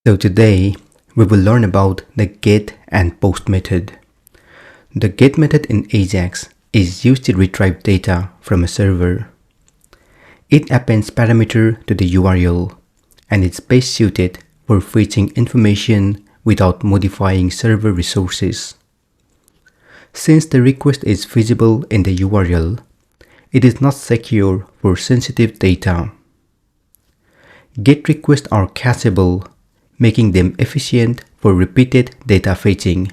So today we will learn about the get and post method. The get method in AJAX is used to retrieve data from a server. It appends parameter to the URL and it's best suited for fetching information without modifying server resources. Since the request is visible in the URL, it is not secure for sensitive data. GET requests are cacheable, making them efficient for repeated data fetching.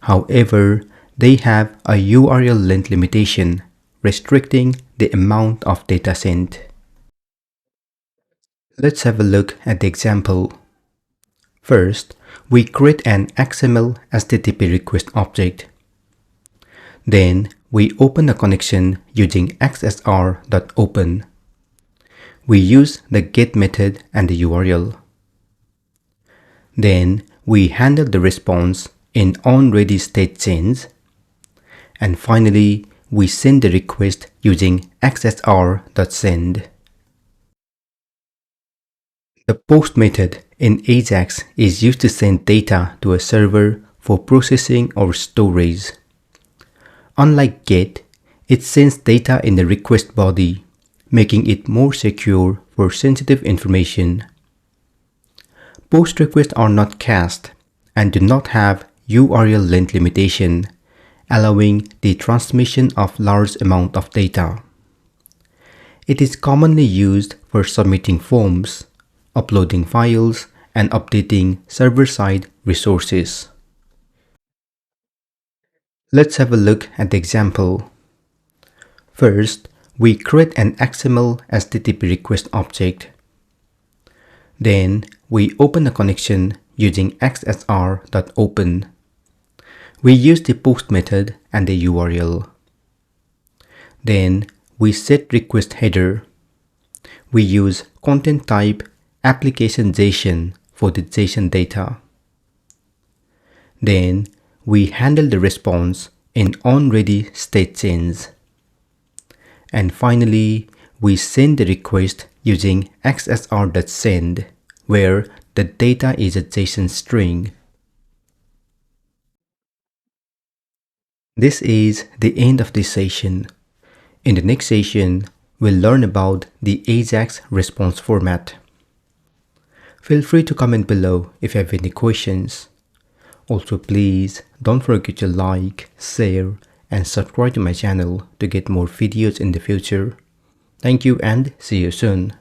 However, they have a URL length limitation, restricting the amount of data sent. Let's have a look at the example. First, we create an XMLHttpRequest object. Then, we open a connection using xsr.open. We use the get method and the URL. Then, we handle the response in onReady state change. And finally, we send the request using xsr.send. The post method in AJAX is used to send data to a server for processing or storage. Unlike GET, it sends data in the request body, making it more secure for sensitive information. Post requests are not cached and do not have URL length limitation, allowing the transmission of large amount of data. It is commonly used for submitting forms, uploading files, and updating server-side resources. Let's have a look at the example. First, we create an XMLHttpRequest object. Then, we open a connection using xsr.open. We use the post method and the URL. Then, we set request header. We use content type application JSON for the JSON data. Then, we handle the response in onReady state change. And finally, we send the request using xsr.send, where the data is a JSON string. This is the end of this session. In the next session, we'll learn about the AJAX response format. Feel free to comment below if you have any questions. Also, please don't forget to like, share, and subscribe to my channel to get more videos in the future. Thank you and see you soon.